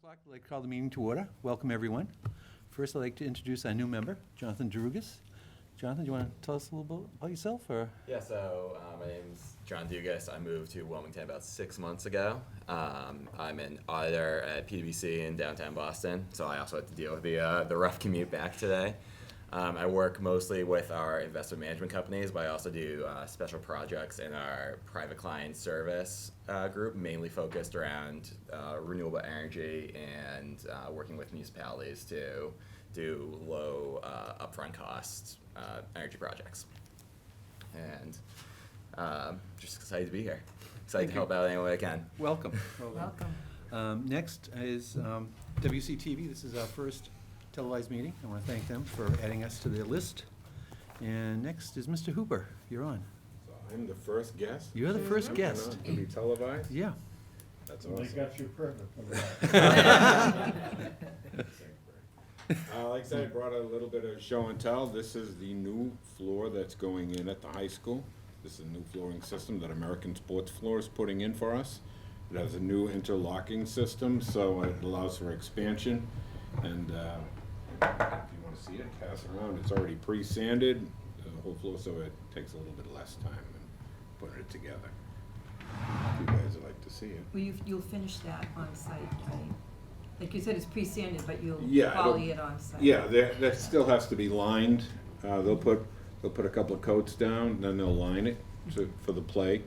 o'clock. I'd like to call the meeting to order. Welcome, everyone. First, I'd like to introduce our new member, Jonathan Derugas. Jonathan, do you want to tell us a little bit about yourself? Or? Yeah, so my name's John Dugas. I moved to Wilmington about 6 months ago. I'm an auditor at PwC in downtown Boston, so I also had to deal with the rough commute back today. I work mostly with our investment management companies, but I also do special projects in our private client service group, mainly focused around renewable energy and working with municipalities to do low upfront cost energy projects. And just excited to be here. Excited to help out any way I can. Welcome. Welcome. Next is WCTV. This is our first televised meeting. I want to thank them for adding us to their list. And next is Mr. Hooper. You're on. So I'm the first guest? You're the first guest. To be televised? Yeah. That's They awesome. got you pregnant. Right. Like I said, I brought a little bit of show and tell. This is the new floor that's going in at the high school. This is a new flooring system that American Sports Floor is putting in for us. It has a new interlocking system, so it allows for expansion. And if you want to see it, pass it around. It's already pre-sanded, the whole floor, so it takes a little bit less time than putting it together. If you guys would like to see it. Well, you'll finish that on site, right? Like you said, it's pre-sanded, but you'll Yeah, poly it on site. Yeah, that still has to be lined. They'll put a couple of coats down, then they'll line it for the play.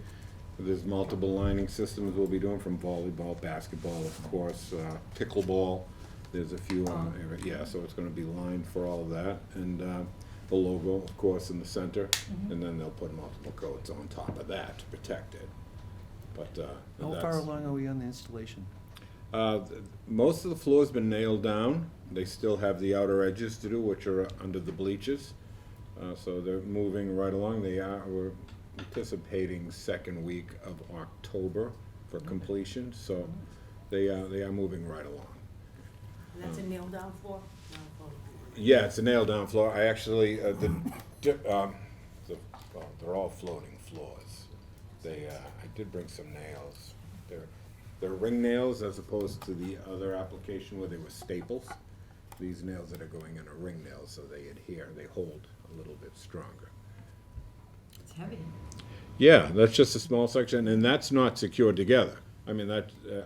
There's multiple lining systems we'll be doing, from volleyball, basketball, of course, pickleball. There's a few on there, yeah, so it's gonna be lined for all of that. And the logo, of course, in the center, and then they'll put multiple coats on top of that to protect it. But How far along are we on the installation? most of the floor's been nailed down. They still have the outer edges to do, which are under the bleachers. So they're moving right along. We're anticipating second week of October for completion, so they are moving right along. And that's a nail down floor? Yeah, it's a nail down floor. I actually, they're all floating floors. I did bring some nails. They're ring nails as opposed to the other application where they were staples. These nails that are going in are ring nails, so they adhere, they hold a little bit stronger. It's heavy. Yeah, that's just a small section, and that's not secured together. I mean,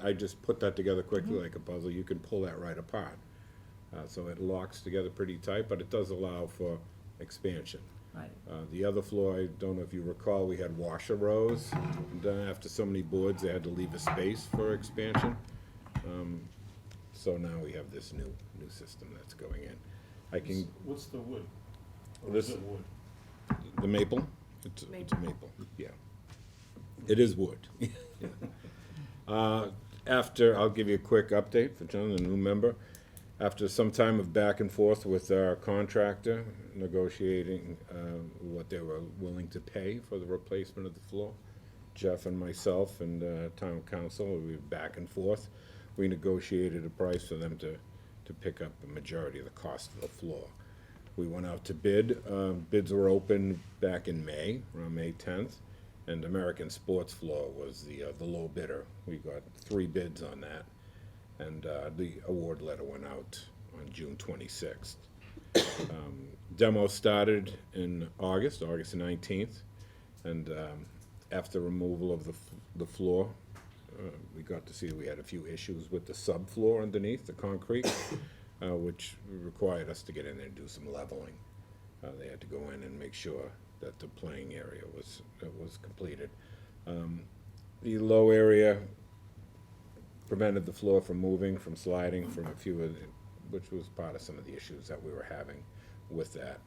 I just put that together quickly like a puzzle. You can pull that right apart. So it locks together pretty tight, but it does allow for expansion. Right. The other floor, I don't know if you recall, we had washer rows. And then after so many boards, they had to leave a space for expansion. So now we have this new system that's going in. What's the wood? Or This- is it wood? The maple? It's a maple, yeah. It is wood. I'll give you a quick update for John, the new member. After some time of back and forth with our contractor, negotiating what they were willing to pay for the replacement of the floor, Jeff and myself and town council, we were back and forth. We negotiated a price for them to pick up the majority of the cost of the floor. We went out to bid. Bids were open back in May, around May 10th, and American Sports Floor was the low bidder. We got 3 bids on that, and the award letter went out on June 26th. Demo started in August 19th, and after removal of the floor, we got to see we had a few issues with the subfloor underneath, the concrete, which required us to get in there and do some leveling. They had to go in and make sure that the playing area was completed. The low area prevented the floor from moving, from sliding, from a few of the, which was part of some of the issues that we were having with that.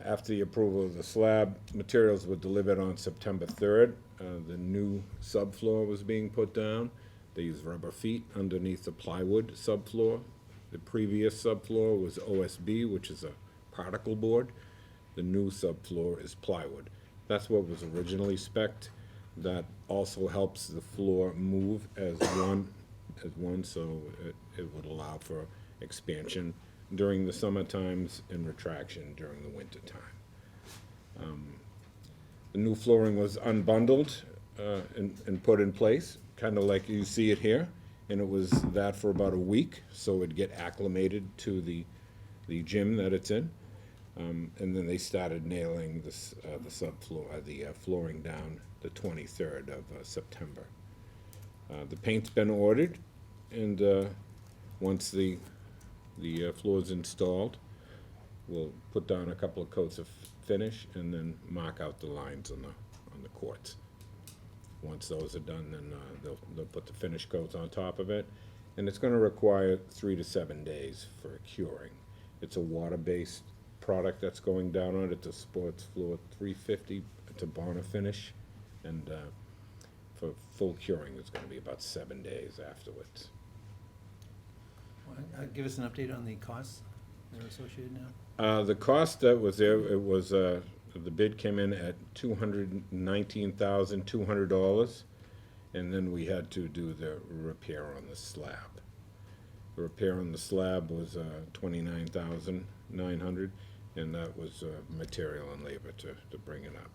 After the approval of the slab, materials were delivered on September 3rd. The new subfloor was being put down. They used rubber feet underneath the plywood subfloor. The previous subfloor was OSB, which is a particle board. The new subfloor is plywood. That's what was originally spec'd. That also helps the floor move as one, so it would allow for expansion during the summer times and retraction during the winter time. The new flooring was unbundled and put in place, kind of like you see it here. and it was that for about a week, so it'd get acclimated to the gym that it's in. And then they started nailing this, the subfloor, the flooring down the 23rd of September. The paint's been ordered, and once the floor's installed, we'll put down a couple of coats of finish and then mark out the lines on the courts. Once those are done, then they'll put the finish coats on top of it, and it's going to require 3 to 7 days for curing. It's a water-based product that's going down on it. It's a sports floor 350. It's a Bonner finish, and for full curing, it's going to be about 7 days afterwards. Give us an update on the costs that are associated now. The cost that was there, it was, the bid came in at $219,200, and then we had to do the repair on the slab. The repair on the slab was $29,900, and that was material and labor to bring it up.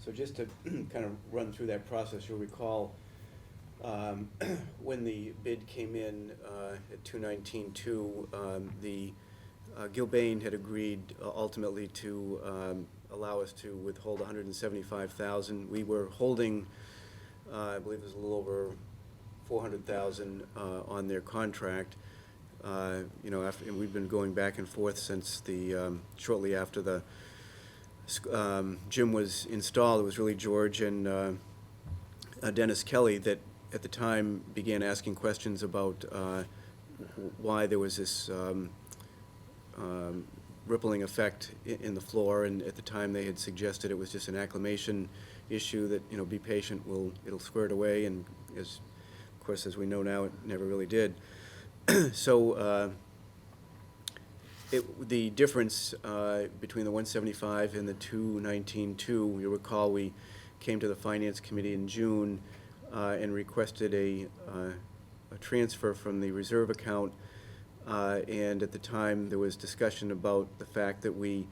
So just to kind of run through that process, you'll recall when the bid came in at 219.2, the Gilbane had agreed ultimately to allow us to withhold $175,000. We were holding, I believe it was a little over $400,000 on their contract. You know, and we've been going back and forth since the shortly after the gym was installed. It was really George and Dennis Kelly that at the time began asking questions about why there was this rippling effect in the floor, and at the time they had suggested it was just an acclimation issue that, you know, be patient, it'll square it away, and of course, as we know now, it never really did. So the difference between the 175 and the 219.2, you'll recall we came to the Finance Committee in June and requested a transfer from the reserve account, and at the time there was discussion about the fact that we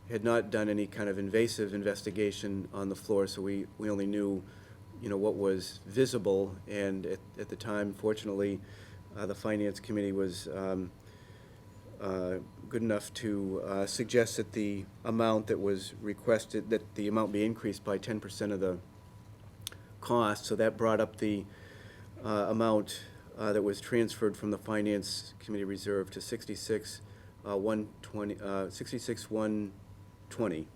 had not done any kind of invasive investigation on the floor, so we only knew, you know, what was visible, and at the time, fortunately, the Finance Committee was good enough to suggest that the amount that was requested, that the amount be increased by 10% of the cost. So that brought up the amount that was transferred from the Finance Committee reserve to 66,120.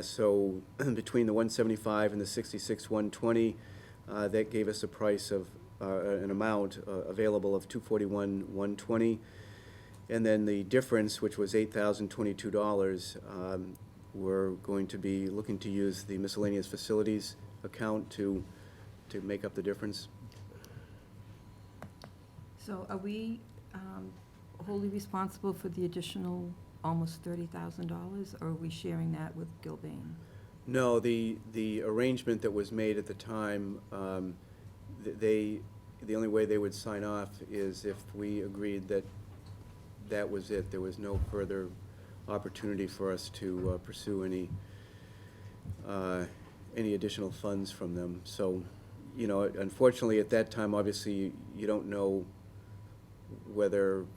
So between the 175 and the 66,120, that gave us a price of an amount available of $241,120, and then the difference, which was $8,022, we're going to be looking to use the miscellaneous facilities account to make up the difference. So are we wholly responsible for the additional almost $30,000, or are we sharing that with Gilbane? No, the arrangement that was made at the time, the only way they would sign off is if we agreed that that was it. There was no further opportunity for us to pursue any additional funds from them. So, you know, unfortunately at that time, obviously, you don't know whether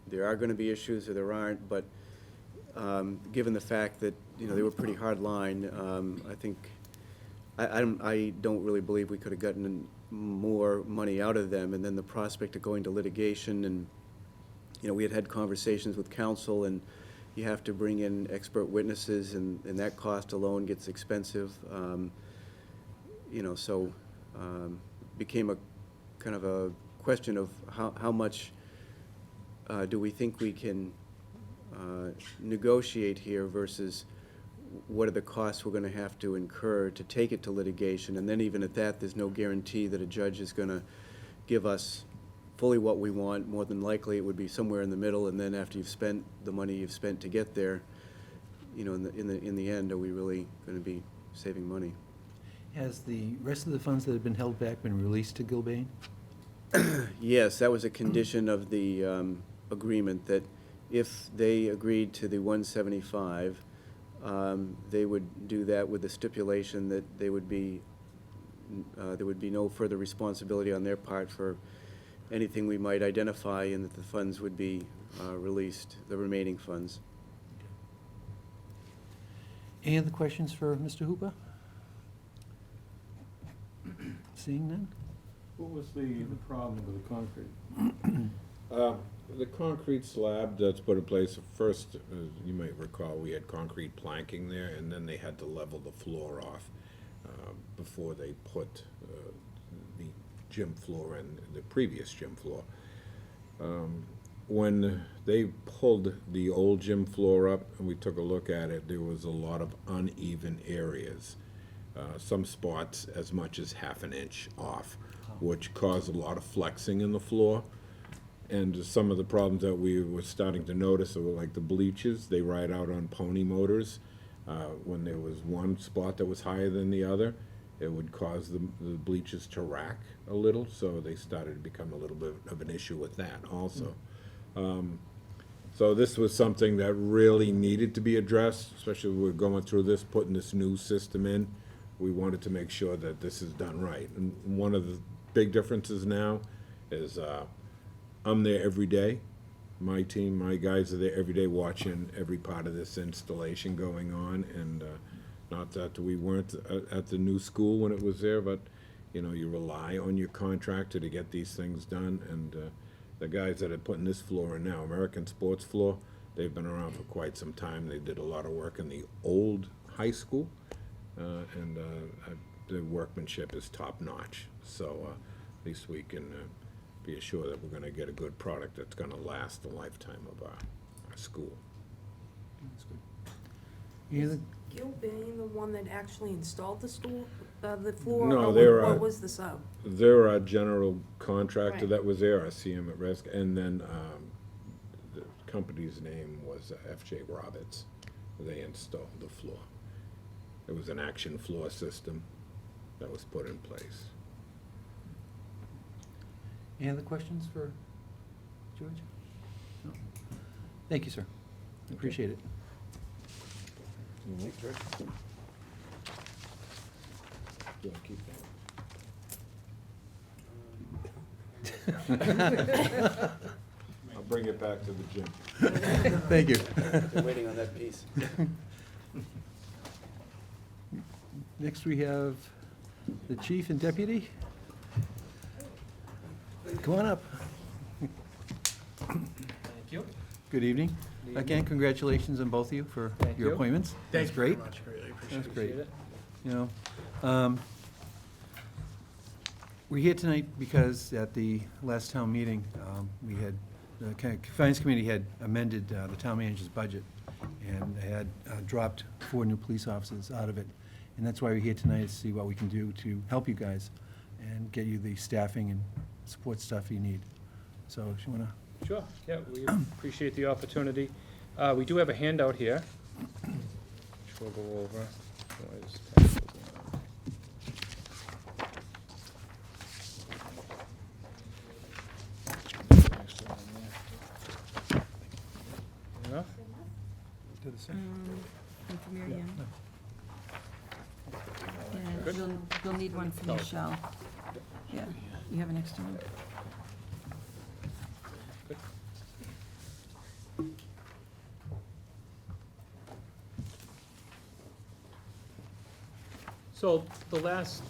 there are going to be issues or there aren't, but given the fact that, you know, they were pretty hard line, I think, I don't really believe we could have gotten more money out of them, and then the prospect of going to litigation, and, you know, we had conversations with counsel, and you have to bring in expert witnesses, and that cost alone gets expensive. You know, so became a kind of a question of how much do we think we can negotiate here versus what are the costs we're going to have to incur to take it to litigation. And then even at that, there's no guarantee that a judge is going to give us fully what we want. More than likely, it would be somewhere in the middle, and then after you've spent the money you've spent to get there, you know, in the end, are we really going to be saving money? Has the rest of the funds that have been held back been released to Gilbane? Yes, that was a condition of the agreement, that if they agreed to the 175, they would do that with the stipulation that they would be there would be no further responsibility on their part for anything we might identify, and that the funds would be released, the remaining funds. Any other questions for Mr. Hooper? Seeing none? What was the problem with the concrete? The concrete slab that's put in place, first, you might recall, we had concrete planking there, and then they had to level the floor off before they put the gym floor in, the previous gym floor. When they pulled the old gym floor up and we took a look at it, there was a lot of uneven areas. Some spots as much as half an inch off, which caused a lot of flexing in the floor. And some of the problems that we were starting to notice were like the bleachers, they ride out on pony motors. When there was one spot that was higher than the other, it would cause the bleachers to rack a little, so they started to become a little bit of an issue with that also. So this was something that really needed to be addressed, especially when we're going through this, putting this new system in. We wanted to make sure that this is done right. And one of the big differences now is I'm there every day. My team, my guys are there every day watching every part of this installation going on. And not that we weren't at the new school when it was there, but you know, you rely on your contractor to get these things done. And the guys that are putting this floor in now, American Sports Floor, they've been around for quite some time. They did a lot of work in the old high school, and the workmanship is top notch. So at least we can be assured that we're going to get a good product that's going to last the lifetime of our school. That's good. Any other- Gilbane the one that actually installed the floor? No, or they're, what was the sub? They're our general contractor Right. that was there, our CM at risk, and then the company's name was FJ Roberts. They installed the floor. It was an action floor system that was put in place. Any other questions for George? No? Thank you, sir. Appreciate it. Thanks, Rick. Do you want to keep that? I'll bring it back to the gym. Thank you. They're waiting on that piece. Next, we have the chief and deputy. Come on up. Thank you. Good evening. Again, congratulations on both of you for Thank your you. appointments. Thank That's you great. very much, greatly That's appreciate great. it. You know, we're here tonight because at the last town meeting, we had, the Finance Committee had amended the town manager's budget and had dropped 4 new police officers out of it. And that's why we're here tonight, to see what we can do to help you guys and get you the staffing and support stuff you need. So if you want to. Sure, yeah, we appreciate the opportunity. We do have a handout here, which we'll go over. So I just pass those around. Actually, on there. Enough? From Mary Ann. Good. Yeah, you'll need one for Michelle. Yeah, you have an extra one. Good. So the last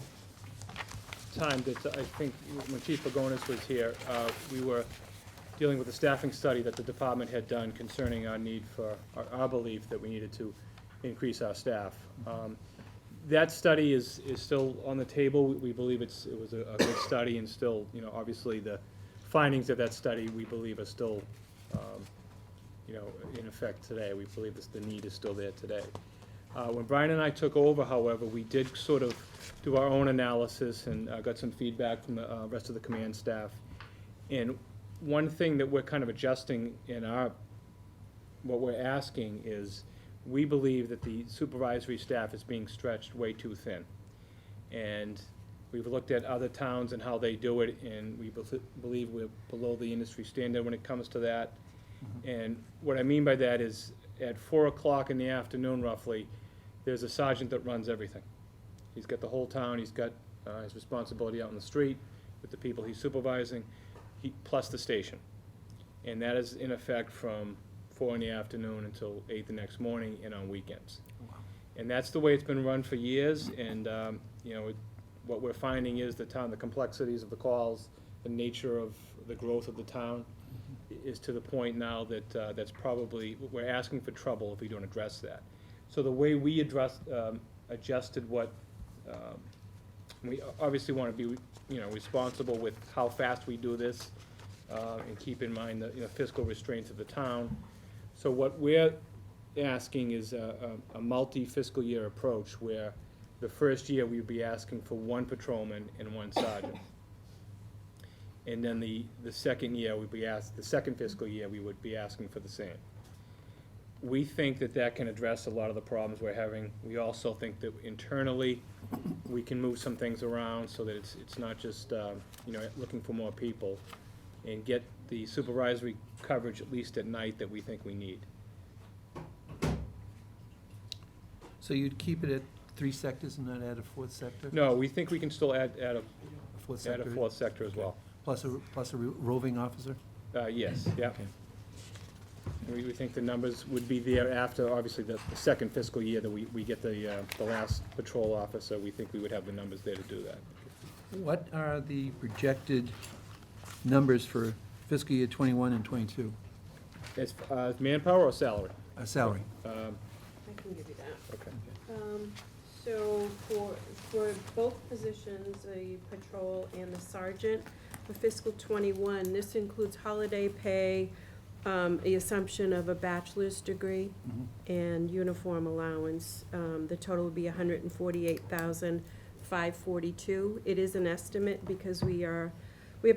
time that I think when Chief Pagonis was here, we were dealing with a staffing study that the department had done concerning our need for, our belief that we needed to increase our staff. That study is still on the table. We believe it was a good study, and still, you know, obviously the findings of that study, we believe are still, you know, in effect today. We believe the need is still there today. When Brian and I took over, however, we did sort of do our own analysis and got some feedback from the rest of the command staff. And one thing that we're kind of adjusting in what we're asking is, we believe that the supervisory staff is being stretched way too thin. And we've looked at other towns and how they do it, and we believe we're below the industry standard when it comes to that. And what I mean by that is, at 4 o'clock in the afternoon roughly, there's a sergeant that runs everything. He's got the whole town, he's got his responsibility out in the street with the people he's supervising, plus the station. And that is in effect from 4 in the afternoon until 8 the next morning and on weekends. And that's the way it's been run for years, and, what we're finding is the complexities of the calls, the nature of the growth of the town is to the point now that, that's probably, we're asking for trouble if we don't address that. So the way we adjusted what, we obviously want to be, responsible with how fast we do this, and keep in mind the, fiscal restraints of the town. So what we're asking is a multi-fiscal year approach, where the first year we'd be asking for 1 patrolman and 1 sergeant. And then the second year, the second fiscal year, we would be asking for the same. We think that that can address a lot of the problems we're having. We also think that internally, we can move some things around so that it's not just, looking for more people, and get the supervisory coverage, at least at night, that we think we need. So you'd keep it at 3 sectors and not add a 4th sector? No, we think we can still add a A 4th sector? 4th sector as well. Plus a roving officer? Yes, yeah. Okay. We think the numbers would be there after, obviously, the second fiscal year that we get the last patrol officer. We think we would have the numbers there to do that. What are the projected numbers for fiscal year '21 and '22? As manpower or salary? Salary. I can give you that. Okay. So for both positions, the patrol and the sergeant, for fiscal '21, this includes holiday pay, the assumption of a bachelor's degree, and uniform allowance. The total would be $148,542. It is an estimate because we have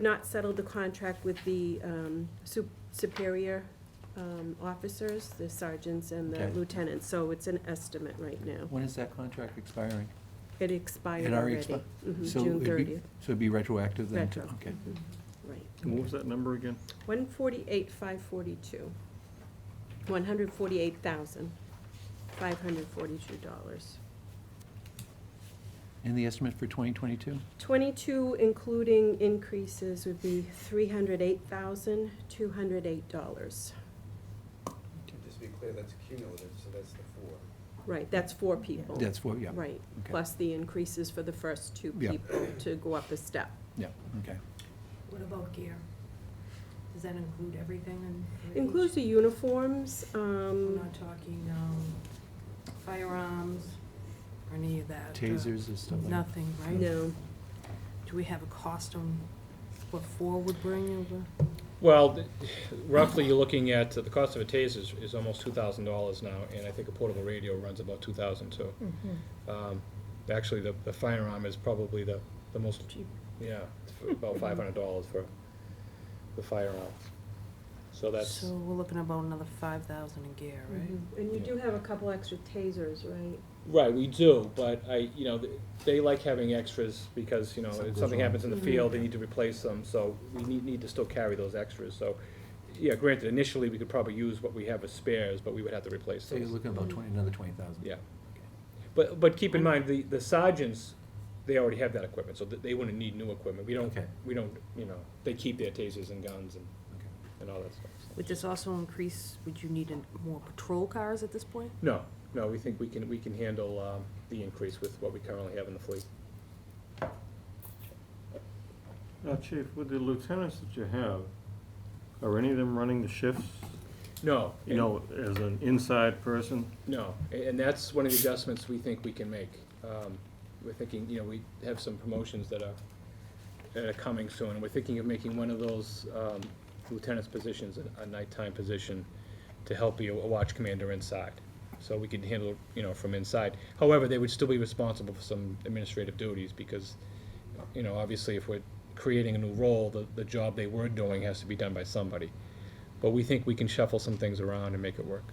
not settled the contract with the superior officers, the sergeants and the Okay. lieutenants, so it's an estimate right now. When is that contract expiring? It expired It already already. expired? So June it'd be- 30th. So it'd be retroactive then? Retro. Okay. Right. What was that number again? 148,542. $148,542. And the estimate for 2022? 22, including increases, would be $308,208. Just to be clear, that's cumulative, so that's the 4. Right, that's 4 people. That's for, yeah. Right, Okay. plus the increases for the first 2 Yeah. people to go up a step. Yeah, okay. What about gear? Does that include everything in? for Includes each? the uniforms, We're not talking firearms or any of that? Tasers and stuff like that? Nothing, right? no. Do we have a cost on what 4 would bring over? Well, roughly, you're looking at, the cost of a taser is almost $2,000 now, and I think a portable radio runs about $2,000 too. Actually, the firearm is probably the most, Cheap. yeah, it's about $500 for the firearm. So that's, So we're looking about another 5,000 in gear, right? And you do have a couple extra tasers, right? right, we do, but they like having extras because, Something if goes something wrong. happens in the field, they need to replace them, so we need to still carry those extras. So, yeah, granted, initially, we could probably use what we have as spares, but we would have to replace So you're those. looking at about another 20,000? Yeah. But keep in mind, the sergeants, they already have that equipment, so they wouldn't need new equipment. Okay. They keep their tasers and guns Okay. and all that stuff. so. Would this also increase, would you need more patrol cars at this point? No, we think we can handle the increase with what we currently have in the fleet. Now, Chief, with the lieutenants that you have, are any of them running the shifts? No. You know, as an inside person? No, and that's one of the adjustments we think we can make. We're thinking, we have some promotions that are coming soon. We're thinking of making one of those lieutenant's positions a nighttime position to help be a watch commander inside. So we can handle, from inside. However, they would still be responsible for some administrative duties because, obviously if we're creating a new role, the job they were doing has to be done by somebody. But we think we can shuffle some things around and make it work.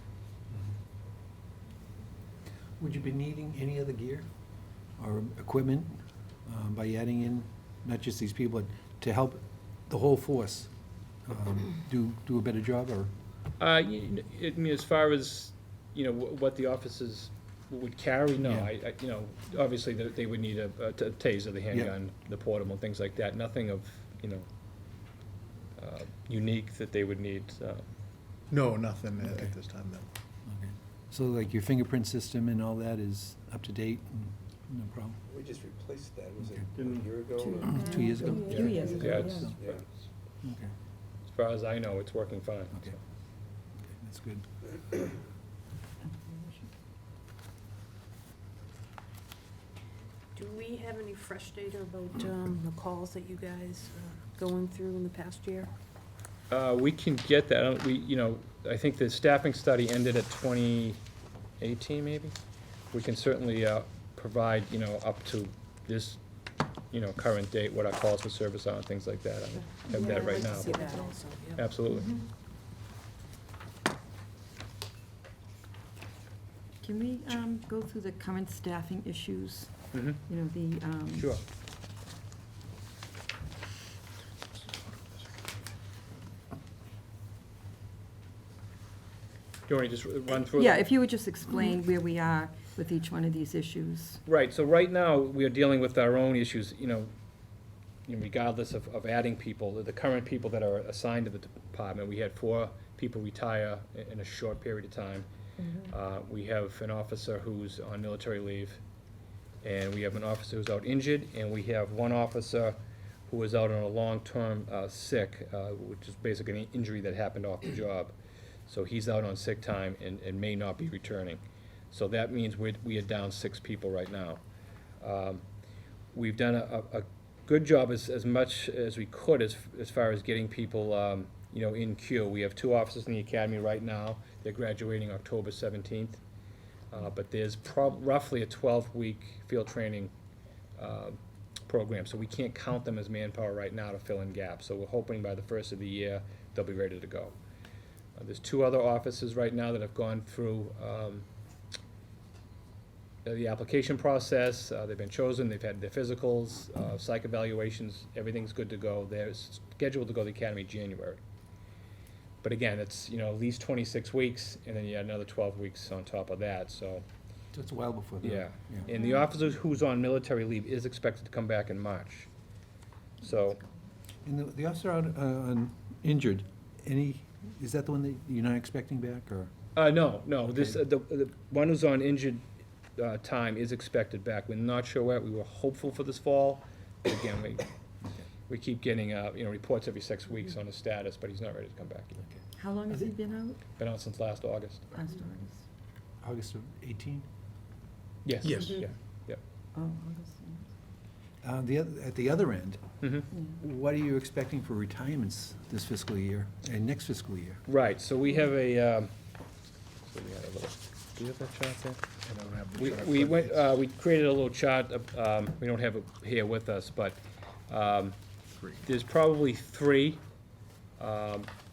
Would you be needing any other gear or equipment by adding in, not just these people, but to help the whole force do a better job, or? I mean, as far as, what the officers would carry, no, Yeah. you know, obviously they would need a taser, the handgun, the portable, things like that, nothing of, you know, unique that they would need, No, nothing Okay. at this time, no. Okay. So like your fingerprint system and all that is up to date and no problem? We just replaced that, was it Okay. Didn't- a year ago? Two- 2 years ago? A few years ago, Yeah, yeah. it's- Yeah. Okay, as far as I know, it's working fine. okay. so. Okay, that's good. Do we have any fresh data about the calls that you guys are going through in the past year? We can get that, you know, I think the staffing study ended at 2018, maybe? We can certainly provide, you know, up to this, you know, current date, what our calls for service are and things like that. I have Yeah, that I'd right like to now. see that also, yeah. Absolutely. Can we go through the current staffing issues? Mhm. You know, the, Sure. Do you want me to just run through? yeah, if you would just explain where we are with each one of these issues. Right, so right now, we are dealing with our own issues, you know, regardless of adding people, the current people that are assigned to the department, we had 4 people retire in a short period of time. We have an officer who's on military leave, and we have an officer who's out injured, and we have one officer who is out on a long-term sick, which is basically an injury that happened off the job. So he's out on sick time and may not be returning. So that means we are down 6 people right now. We've done a good job as much as we could as far as getting people, you know, in queue. We have 2 officers in the academy right now. They're graduating October 17th. But there's roughly a 12-week field training program, so we can't count them as manpower right now to fill in gaps. So we're hoping by the first of the year, they'll be ready to go. There's 2 other officers right now that have gone through the application process. They've been chosen, they've had their physicals, psych evaluations, everything's good to go. They're scheduled to go to the academy January. But again, it's, you know, at least 26 weeks, and then you add another 12 weeks on top of that, so, So it's a while before that. yeah. And the officer who's on military leave is expected to come back in March. So, And the officer out on injured, is that the one that you're not expecting back, or? no, this, Okay. the one who's on injured time is expected back. We're not sure where, we were hopeful for this fall. Again, we keep getting, you know, reports every 6 weeks on his status, but he's not ready to come back yet. How long has he been out? Been out since last August. Last August. August of 18? Yes. Yes. Yeah, yeah. Oh, August, At the other end, Mhm. yeah. what are you expecting for retirements this fiscal year and next fiscal year? Right, so we have a, so we had a little, do you have that chart there? I don't have the chart, We but went, it's we created a little chart, we don't have it here with us, but, 3. there's probably 3,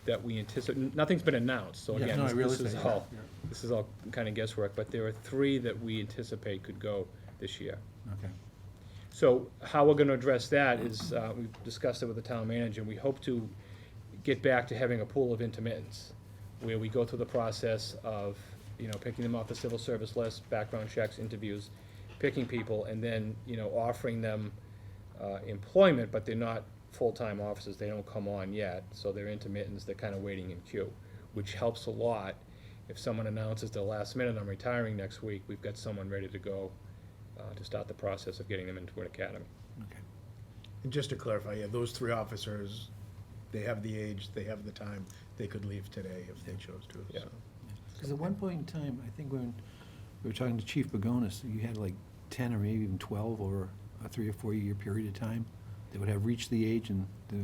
that we anticipate, nothing's been announced, so Yeah, again, no, I this realize is that, all, yeah. this is all kind of guesswork, but there are 3 that we anticipate could go this year. Okay. So how we're gonna address that is, we've discussed it with the town manager, and we hope to get back to having a pool of intermittents, where we go through the process of, you know, picking them off the civil service list, background checks, interviews, picking people, and then, you know, offering them employment, but they're not full-time officers, they don't come on yet, so they're intermittents, they're kind of waiting in queue, which helps a lot. If someone announces the last minute, I'm retiring next week, we've got someone ready to go to start the process of getting them into an academy. Okay. And just to clarify, yeah, those 3 officers, they have the age, they have the time, they could leave today if they chose to. Yeah. so. Because at one point in time, I think when we were talking to Chief Pagonis, you had like 10 or maybe even 12 over a 3 or 4 year period of time that would have reached the age and the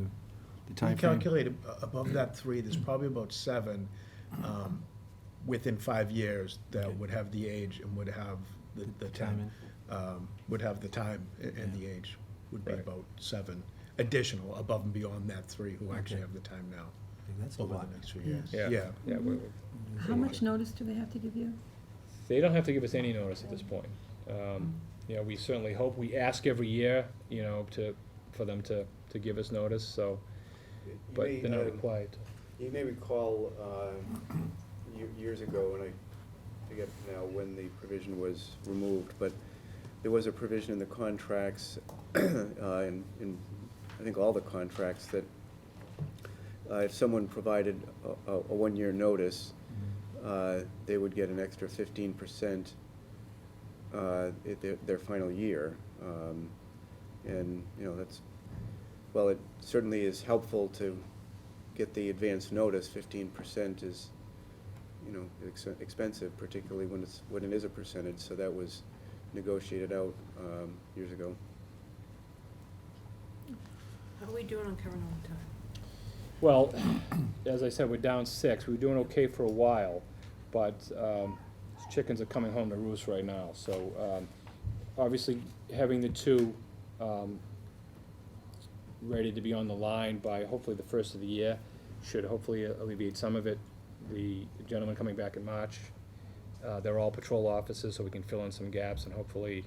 We timeframe. calculated above that 3, there's probably about 7 within 5 years that Okay. would have the age and would have the time, would have the time and the age, would be Right. about 7 additional, above and beyond that 3 who actually Okay. have the time now, That's a over lot. the next few Yeah. years. Yeah, yeah, How much notice do they have to give you? they don't have to give us any notice at this point. You know, we certainly hope, we ask every year, you know, for them to give us notice, so, but they're not required. You may recall, years ago, when I forget now when the provision was removed, but there was a provision in the contracts, in I think all the contracts, that if someone provided a one-year notice, they would get an extra 15% at their final year. And, you know, that's, well, it certainly is helpful to get the advance notice. 15% is, you know, expensive, particularly when it is a percentage, so that was negotiated out years ago. How are we doing on current overtime? Well, as I said, we're down 6. We were doing okay for a while, but chickens are coming home to roost right now. So obviously, having the 2 ready to be on the line by hopefully the first of the year should hopefully alleviate some of it. The gentleman coming back in March, they're all patrol officers, so we can fill in some gaps, and hopefully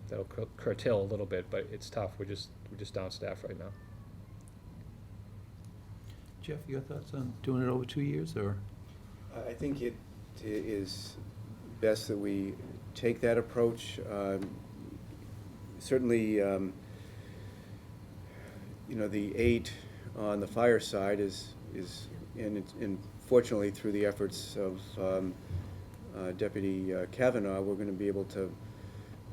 that'll curtail a little bit, but it's tough. We're just down staff right now. Jeff, your thoughts on doing it over 2 years, or? I think it is best that we take that approach. Certainly, you know, the 8 on the fire side is and fortunately, through the efforts of Deputy Kavanaugh, we're going to be able to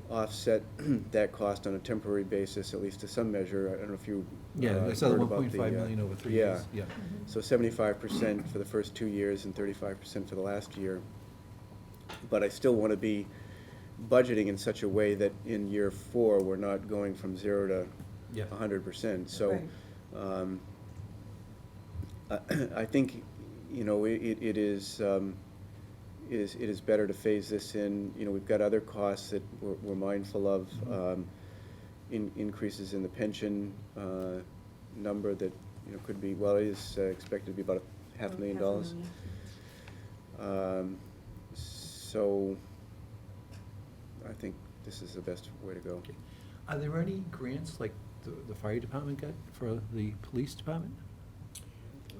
offset that cost on a temporary basis, at least to some measure. I don't know if you Yeah, I saw the heard about 1.5 million over 3 yeah. years. Yeah. So 75% for the first 2 years and 35% for the last year. But I still want to be budgeting in such a way that in year 4, we're not going from 0 to Yeah. 100%. So Right. I think, you know, it is better to phase this in. You know, we've got other costs that we're mindful of, increases in the pension number that, you know, could be, well, it is expected to be about $500,000. So I think this is the best way to go. Okay. Are there any grants like the fire department got for the police department?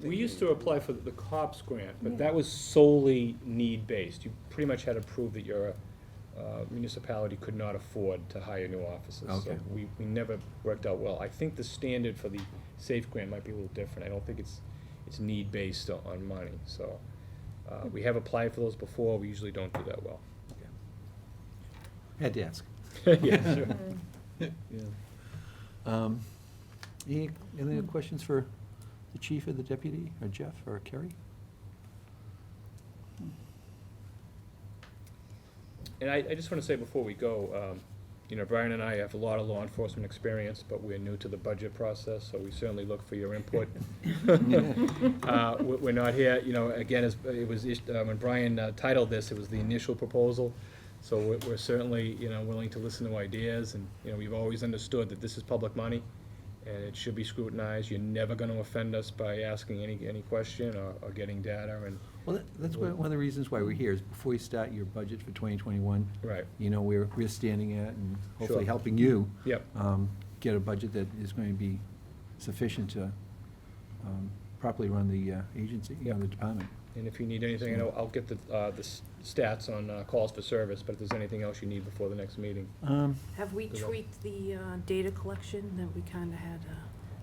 We used to apply for the COPS grant, but Yeah. that was solely need-based. You pretty much had to prove that your municipality could not afford to hire new officers. So Okay. we never worked out well. I think the standard for the SAFE grant might be a little different. I don't think it's need-based on money. So we have applied for those before. We usually don't do that well. Okay. Had to ask. Yeah, sure. Yeah. Any other questions for the chief or the deputy, or Jeff, or Kerry? And I just want to say before we go, you know, Brian and I have a lot of law enforcement experience, but we're new to the budget process, so we certainly look for your input. We're not here, you know, again, it was, when Brian titled this, it was the initial proposal. So we're certainly, you know, willing to listen to ideas, and, you know, we've always understood that this is public money, and it should be scrutinized. You're never going to offend us by asking any question or getting data, and. Well, that's one of the reasons why we're here, is before you start your budget for 2021. Right. You know, we're standing at, and hopefully Sure. helping you. Yep. Get a budget that is going to be sufficient to properly run the agency, Yep. the department. And if you need anything, I'll get the stats on calls for service, but if there's anything else you need before the next meeting. Have we Good. tweaked the data collection that we kind of had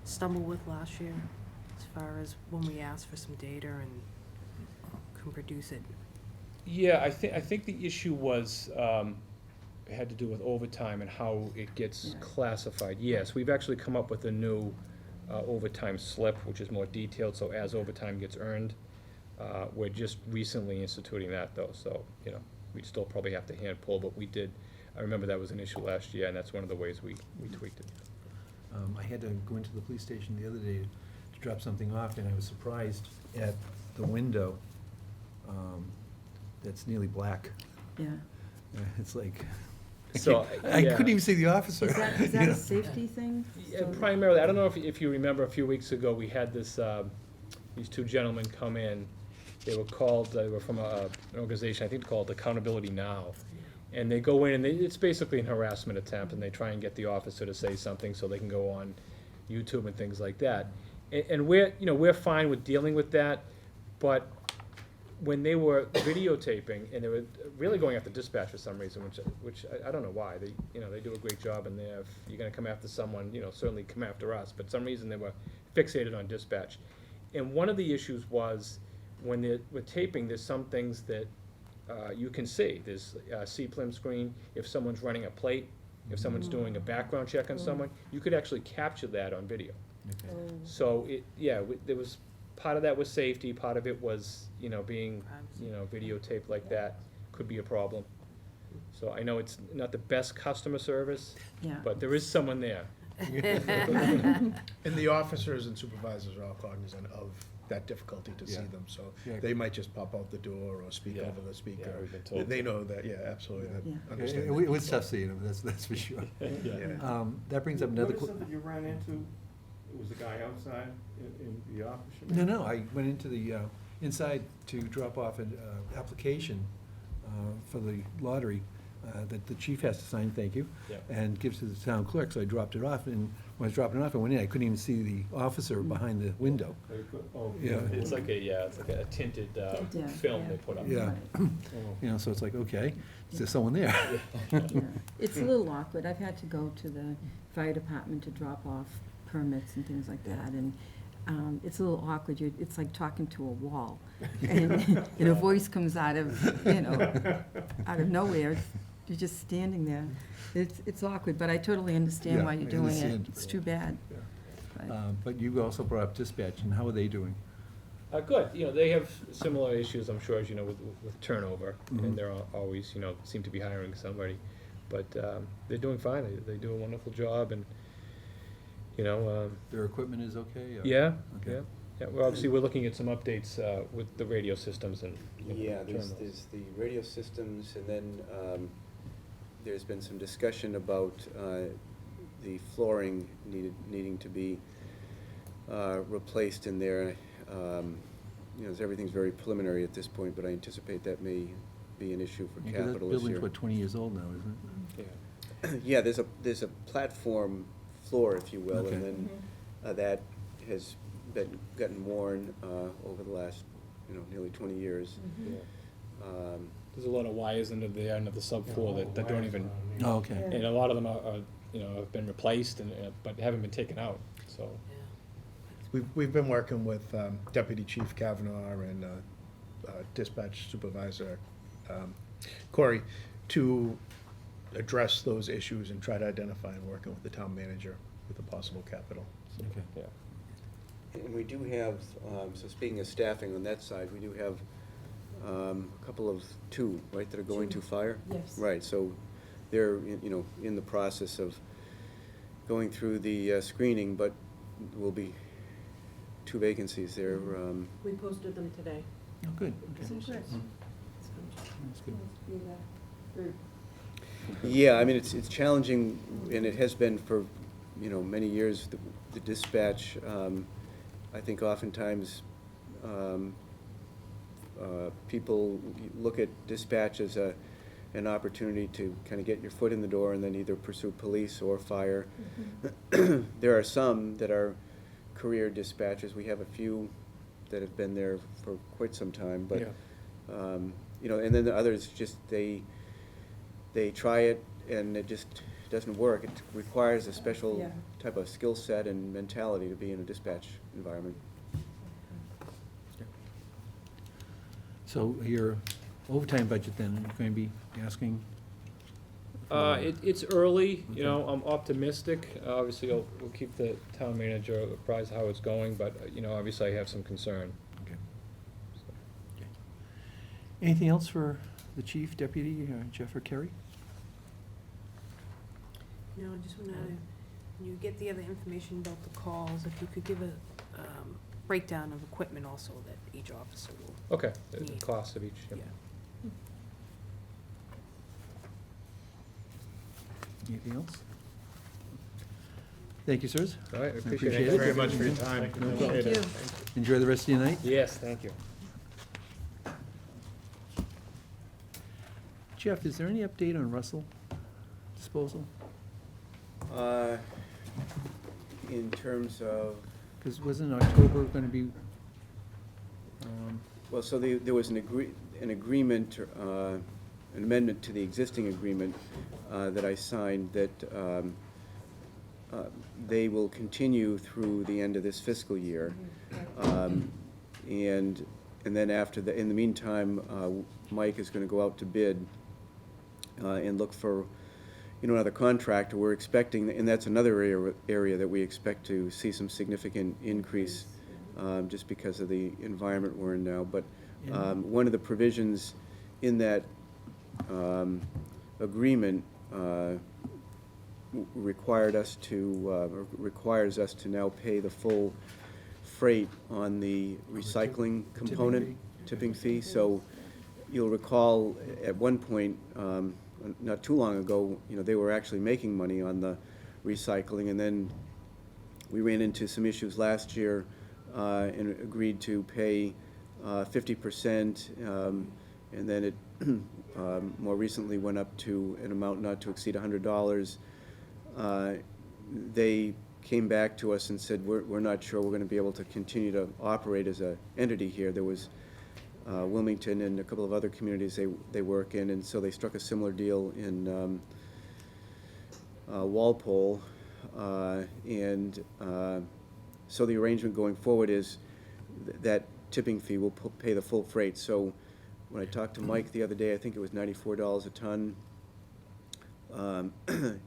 stumble with last year, as far as when we asked for some data and can produce it? Yeah, I think the issue was, it had to do with overtime and how it gets Yeah. classified. Yes, we've actually come up with a new overtime slip, which is more detailed, so as overtime gets earned. We're just recently instituting that, though, so, you know, we'd still probably have to hand pull, but we did, I remember that was an issue last year, and that's one of the ways we tweaked it. I had to go into the police station the other day to drop something off, and I was surprised at the window that's nearly black. Yeah. It's like, So, I yeah. couldn't even see the officer. Is that you a know? safety thing? Yeah, primarily, I don't know if you remember, a few weeks ago, we had this, these two gentlemen come in. They were from an organization, I think called Accountability Now. And they go in, and it's basically an harassment attempt, and they try and get the officer to say something so they can go on YouTube and things like that. And we're fine with dealing with that, but when they were videotaping, and they were really going after dispatch for some reason, which I don't know why, they, you know, they do a great job in there. If you're gonna come after someone, you know, certainly come after us, but some reason they were fixated on dispatch. And one of the issues was, when they're taping, there's some things that you can see. There's a C-plim screen, if someone's running a plate, if someone's doing a background check on someone, you could actually capture that on video. Okay. So there was, part of that was safety, part of it was, you know, being, you know, videotaped like that could be a problem. So I know it's not the best customer service, Yeah. but there is someone there. And the officers and supervisors are all cognizant of that difficulty to see Yeah. them, so Yeah. they might just pop out the door or speak Yeah. over the speaker. Yeah, we've been told. They know that, yeah, absolutely, that- Yeah. understand It that. was tough seeing them, that's for sure. Yeah. That brings up another. What is it that you ran into? Was the guy outside in the office? you No, mean? no, I went into the, inside to drop off an application for the lottery that the chief has to sign, thank you, Yep. and gives to the town clerk, so I dropped it off, and when I was dropping it off, I went in, I couldn't even see the officer behind the window. Very good. Oh, Yeah. It's like a tinted Yeah, film yeah. they put up. Yeah, Oh. you know, so it's like, okay, is there someone there? Yeah. It's a little awkward. I've had to go to the fire department to drop off permits and things like that, and it's a little awkward. It's like talking to a wall. And a voice comes out of, you know, out of nowhere. You're just standing there. It's awkward, but I totally understand Yeah, why you're I doing it. understand. It's too bad. But- But you also brought up dispatch, and how are they doing? Good, you know, they have similar issues, I'm sure, as you know, with turnover, Mhm. and they're always, you know, seem to be hiring somebody. But they're doing fine, they do a wonderful job, and, you know, Their equipment is okay? or- yeah, Okay. yeah. Yeah, well, obviously, we're looking at some updates with the radio systems and, you know, Yeah, there's terminals. the radio systems, and then there's been some discussion about the flooring needing to be replaced in there. You know, everything's very preliminary at this point, but I anticipate that may be an issue for Yeah, 'cause that capital this building's, year. what, 20 years old now, isn't it? Yeah, there's a platform floor, if you will, Okay. and then that has gotten worn over the last, you know, nearly 20 years. Yeah. Um, There's a lot of wires under the end of the subfloor that don't even, Oh, okay. and a lot of them are, you know, have been replaced and, but haven't been taken out, so. We've been working with Deputy Chief Kavanaugh and Dispatch Supervisor Corey to address those issues and try to identify and working with the town manager with the possible capital. Okay. Yeah. And we do have, so speaking of staffing on that side, we do have a couple of two, right, that are going to fire? Yes. Right, so they're, you know, in the process of going through the screening, but will be two vacancies there. We posted them today. Oh, good, okay. So good. That's good. Yeah, I mean, it's challenging, and it has been for, you know, many years, the dispatch. I think oftentimes people look at dispatch as an opportunity to kind of get your foot in the door and then either pursue police or fire. There are some that are career dispatchers. We have a few that have been there for quite some time, but, Yeah. you know, and then the others just, they try it and it just doesn't work. It requires a special Yeah. type of skill set and mentality to be in a dispatch environment. So your overtime budget then, you're going to be asking? for- It's early, you know, I'm optimistic. Obviously, we'll keep the town manager apprised of how it's going, but, you know, obviously I have some concern. Okay. Okay. Anything else for the chief, deputy, Jeff or Kerry? No, I just wanna, when you get the other information about the calls, if you could give a breakdown of equipment also that each officer will. Okay, the Yeah. cost of each, yeah. Yeah. Anything else? Thank you, sirs. All right, I appreciate appreciate it. it. Thank you very much for your time. Thank you. Appreciate it. Thank you. Enjoy the rest of your night. Yes, thank you. Jeff, is there any update on Russell disposal? In terms of, Because wasn't October going to be Well, so there was an agreement, an amendment to the existing agreement that I signed that they will continue through the end of this fiscal year. And then after in the meantime, Mike is gonna go out to bid and look for, another contractor. We're expecting, and that's another area that we expect to see some significant increase, just because of the environment we're in now. But one of the provisions in that agreement required us to, requires us to now pay the full freight on the recycling component, tipping fee. So you'll recall at one point, not too long ago, they were actually making money on the recycling, and then we ran into some issues last year and agreed to pay 50%, and then it more recently went up to an amount not to exceed $100. They came back to us and said, we're not sure we're going to be able to continue to operate as an entity here. There was Wilmington and a couple of other communities they work in, and so they struck a similar deal in Walpole. So the arrangement going forward is that tipping fee will pay the full freight. So when I talked to Mike the other day, I think it was $94 a ton.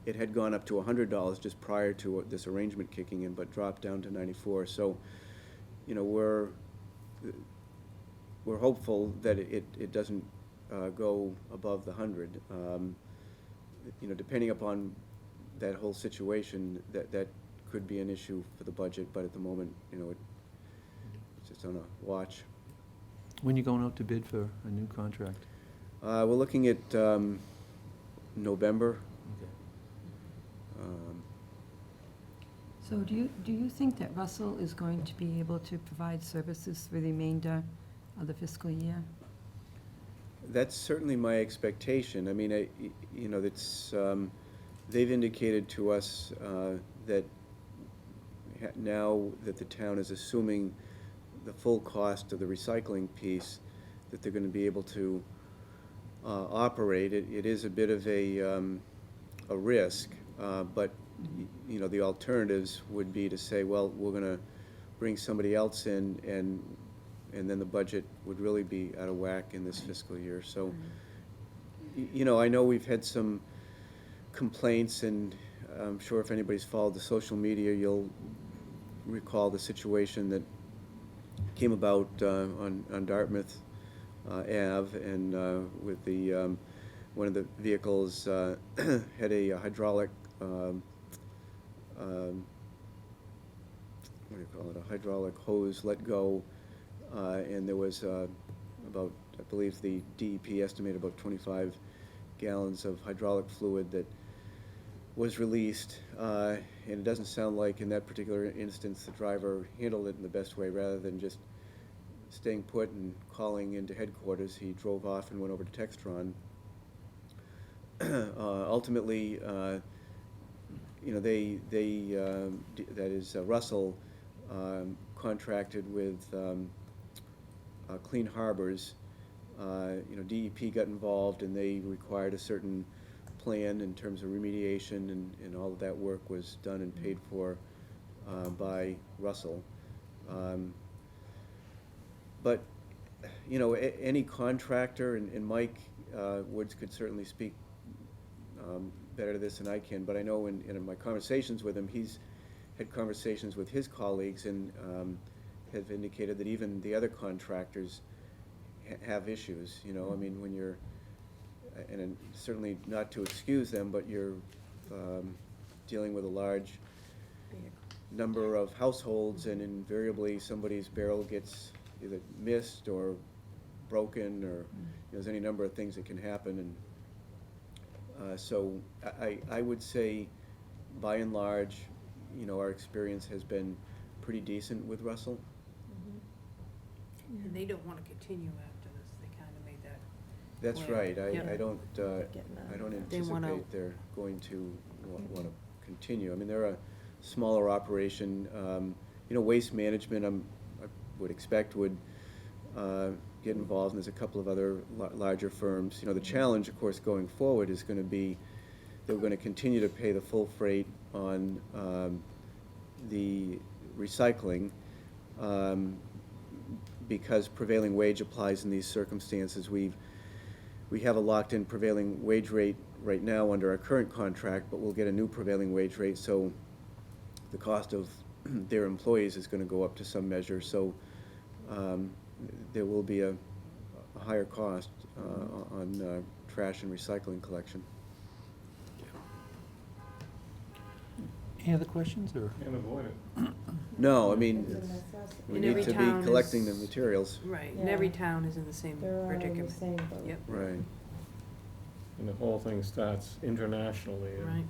It had gone up to $100 just prior to this arrangement kicking in, but dropped down to 94. So, we're hopeful that it doesn't go above the 100. Depending upon that whole situation, that could be an issue for the budget. But at the moment, it's just on a watch. When you going out to bid for a new contract? We're looking at November. Okay. So do you think that Russell is going to be able to provide services for the remainder of the fiscal year? That's certainly my expectation. I mean, it's, they've indicated to us that now that the town is assuming the full cost of the recycling piece, that they're going to be able to operate. It is a bit of a risk, but the alternatives would be to say, well, we're going to bring somebody else in, and then the budget would really be out of whack in this fiscal year. So, I know we've had some complaints, and I'm sure if anybody's followed the social media, you'll recall the situation that came about on Dartmouth Ave, and with the one of the vehicles had a hydraulic what do you call it, a hydraulic hose let go, and there was about, I believe the DEP estimated about 25 gallons of hydraulic fluid that was released, and it doesn't sound like in that particular instance the driver handled it in the best way. Rather than just staying put and calling into headquarters, he drove off and went over to Textron. Ultimately, that is Russell contracted with Clean Harbors. DEP got involved, and they required a certain plan in terms of remediation, and all of that work was done and paid for by Russell. But any contractor, and Mike Woods could certainly speak better to this than I can, but I know in my conversations with him, he's had conversations with his colleagues and have indicated that even the other contractors have issues. I mean, when you're, and certainly not to excuse them, but you're dealing with a large number of households, and invariably somebody's barrel gets either missed or broken, or there's any number of things that can happen. And so I would say, by and large, our experience has been pretty decent with Russell. And they don't want to continue after this, they kind of made that. That's clear. right. Yep. I don't They wanna- anticipate they're going to want to continue. I mean, they're a smaller operation. Waste management, I would expect would get involved, and there's a couple of other larger firms. You know, the challenge, of course, going forward is gonna be that we're gonna continue to pay the full freight on the recycling, because prevailing wage applies in these circumstances. We have a locked-in prevailing wage rate right now under our current contract, but we'll get a new prevailing wage rate, so the cost of their employees is gonna go up to some measure, so there will be a higher cost on trash and recycling collection. Any other questions, or? Can't avoid it. No, I mean, It's a necessity. we And need every to be town collecting the is- materials. Right, and Yeah. every town is in the same They're all in the predicament. same boat. Yep, Right. And the whole thing starts internationally, and right.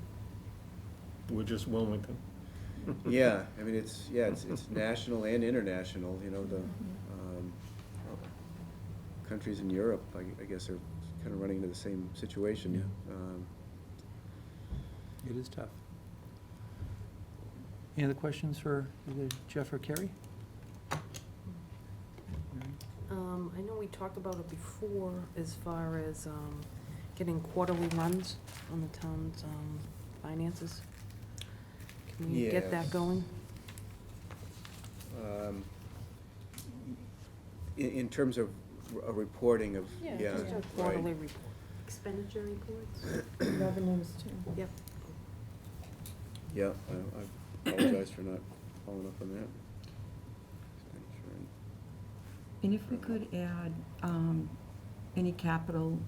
we're just Wilmington. Yeah, I mean, it's national and international, you know, the countries in Europe, I guess, are kind of running into the same situation. It is tough. Any other questions for either Jeff or Kerry? I know we talked about it before as far as getting quarterly runs on the town's finances. Can we get that Yes. going? In terms of a reporting of, Just yeah, a right. quarterly report. Expenditure reports? Revenues too. Yep. Yeah, I apologize for not following up on that. And if we could add any capital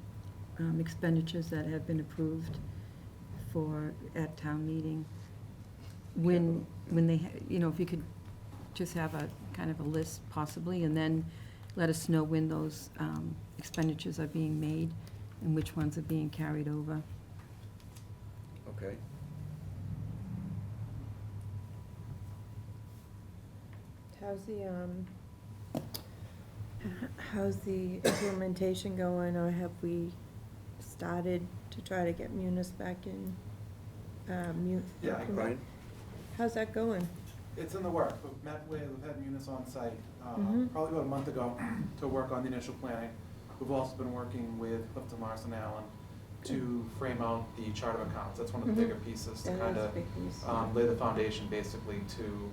expenditures that have been approved at town meeting, when they, you know, if you could just have a kind of a list possibly, and then let us know when those expenditures are being made and which ones are being carried over. Okay. How's the implementation going, or have we started to try to get Munis back in? Yeah, Brian? How's that going? it's in the works. We've had Munis on site, Mhm. probably about a month ago, to work on the initial planning. We've also been working with Clifton Larson Allen to frame out the chart of accounts. That's one of the Mhm. bigger pieces to That kind is a of big piece. lay the foundation basically to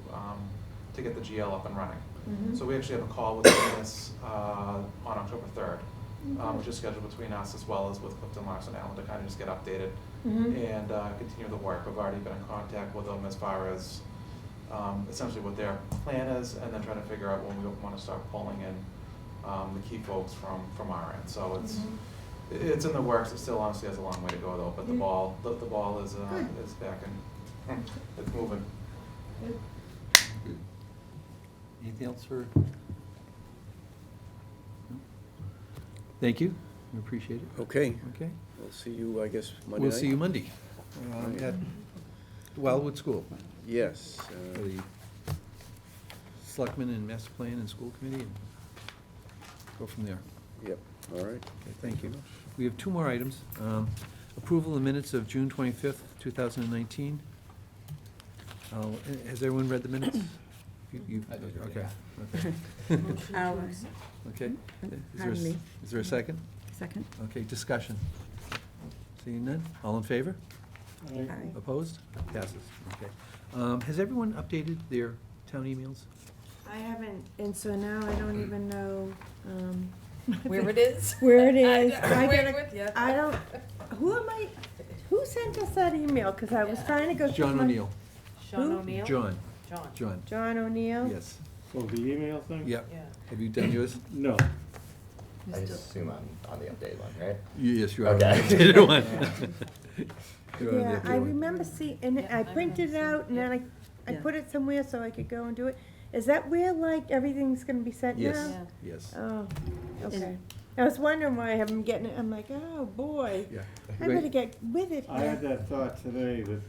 get the GL up and running. Mhm. So we actually have a call with Munis on October 3rd, which is scheduled between us as well as with Clifton Larson Allen to kind of just get updated Mhm. and continue the work. We've already been in contact with them as far as essentially what their plan is, and then trying to figure out when we want to start pulling in the key folks from our end. So it's in the works. It still honestly has a long way to go though, but the Yeah. ball is back and it's moving. Anything else for? No? Thank you, we appreciate it. Okay, Okay, we'll see you, I guess, Monday night? we'll see you Monday at Wildwood School Yes. for the Selectmen and Master Plan and School Committee, and go from there. Yep, all right. Okay, thank you. We have two more items. Approval of minutes of June 25th, 2019. Has everyone read the minutes? I did, Okay, yeah. okay. Hours. Okay. Is there a Pardon me. Is there a second? Second? Okay, discussion. Seeing none? All in favor? Aye. Opposed? Passes. Okay. Has everyone updated their town emails? I haven't, and so now I don't even know, Where it is? where it is. I'm I gotta- with you. I don't, who sent us that email? Cause I was trying to go. through John my- O'Neill. Sean Who? O'Neill? John. John. John O'Neill? Yes. So the email thing? Yep. Yeah. Have you done yours? No. I assume I'm on the updated one, right? Yes, you are. Okay. Updated one. You're on the Yeah, updated I one. remember and Yeah, I I printed it remember out, and then I Yeah. put it somewhere so I could go and do it. Is that where, like, everything's gonna be sent now? Yes, Yeah. yes. Oh, okay. I was wondering why I haven't getting it. I'm like, oh, boy. Yeah. I better get with it. I had that thought today that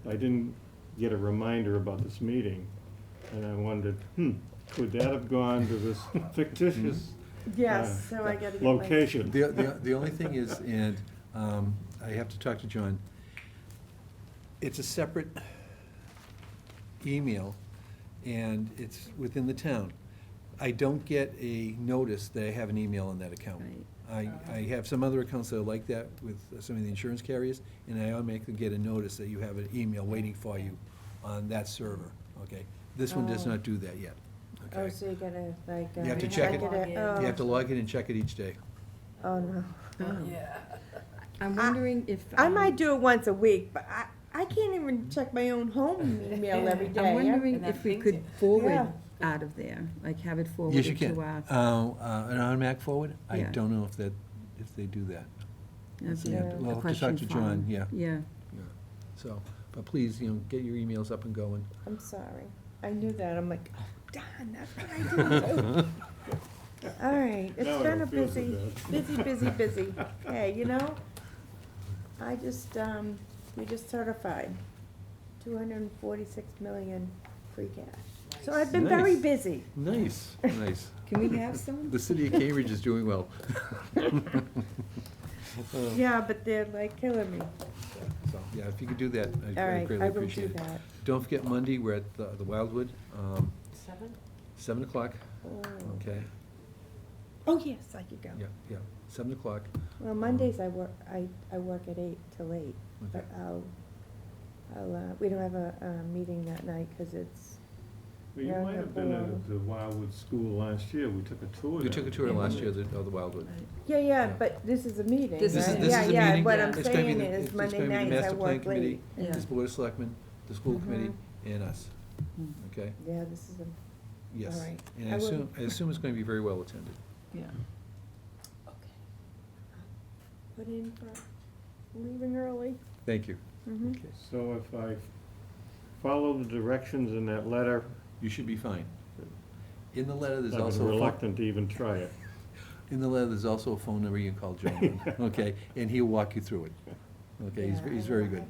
I didn't get a reminder about this meeting, and I wondered, could that have gone to this fictitious Yes, so I gotta get my. location? The only thing is, and I have to talk to John, it's a separate email, and it's within the town. I don't get a notice that I have an email on that account. I have some other accounts that are like that with some of the insurance carriers, and I automatically get a notice that you have an email waiting for you on that server, okay? This one does Oh. not do that yet, Oh, okay? so you gotta, like. You have to You check have it, to log in. Oh. you have to log in and check it each day. Oh, no. Oh. Yeah. I'm wondering if. I might do it once a week, but I can't even check my own home email every day. I'm wondering And that if we pings could you. forward Yeah. out of there, like have it Yes, you forwarded can. to our. An automatic forward? I Yeah. don't know if they do that. That'd be Yeah. a We'll have to talk question to for John, him. yeah. Yeah. So, but please, get your emails up and going. I'm sorry. I knew that. I'm like, oh, darn, that's what I do. All right, Now it's I been a don't feel so busy. Hey, I just, we just certified 246 million free cash. So I've been very Nice. busy. Nice, nice. Can we have some? The city of Cambridge is doing well. Yeah, but they're like killing me. So, yeah, if you could do that, All I'd right, greatly I will do appreciate it. that. Don't forget Monday, we're at the Wildwood, 7? 7 o'clock, Oh. okay? Oh, yes, I could go. Yeah, 7 o'clock. Well, Mondays I work at 8 till 8, but Okay. we don't have a meeting that night because it's, Well, you Yeah, might yeah, have been well- at the Wildwood School last year, we took a tour. We took a tour there. last year of the Wildwood. yeah, Yeah. but this is a meeting, This is- right? this Yeah, is a yeah, meeting. what I'm It's gonna be saying the- is it's Monday gonna be the nights I master plan work committee, late. Yeah. This Board of Selectmen, the school committee, and us, Mm. okay? Yeah, this is a, Yes. All right. And I I will- assume it's going to be very well attended. Yeah. put in for leaving early. Thank you. Mhm. Okay. So if I follow the directions in that letter, You should be fine. In the letter, there's I've also been a phone, reluctant to even try it. in the letter, there's also a phone number you can call John on, okay? And he'll walk you through it. Okay, he's very good.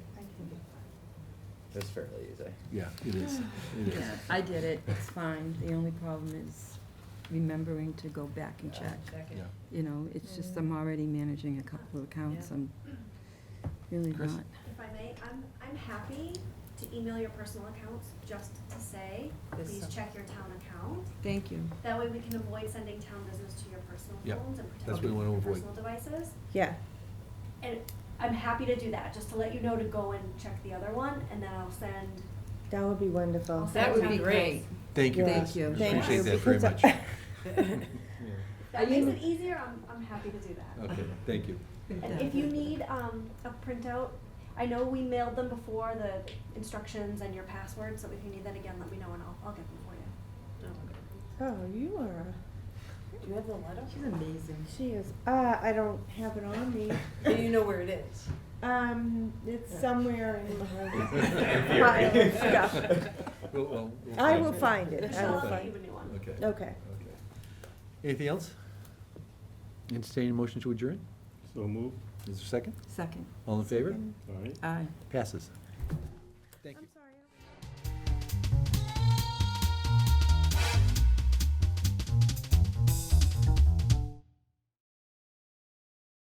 It's fairly easy. Yeah, it is, it is. Yeah, I did it, it's fine. The only problem is remembering to go back and check. Yeah. You know, it's just I'm already managing a couple of accounts, I'm really Chris? not. If I may, I'm happy to email your personal accounts just to say, There's please some- check your town account. Thank you. That way we can avoid sending town business to your personal Yep, phones and that's protect what we your wanna avoid. personal devices. Yeah, And I'm happy to do that, just to let you know to go and check the other one, and then I'll send, that would be wonderful. I'll That send would town be great. accounts. Thank you, Yeah. Chris. Thank you. Thank Appreciate you, that very because much. If that makes it easier, I'm happy to do that. Okay, thank you. And if you need, a printout, I know we mailed them before, the instructions and your password, so if you need that again, let me know and I'll get them for you. Oh, you are, Do you have the letter? She's amazing. she is, I don't have it on me. Do you know where it is? It's somewhere in my pile of stuff. We'll I find will it. find it, I will I'll get find you a it. new one. Okay. Okay. Okay. Anything else? Entertain a motion to adjourn? So move, Is there a second? Second. All in favor? Second. all right? Aye. Passes. Thank you.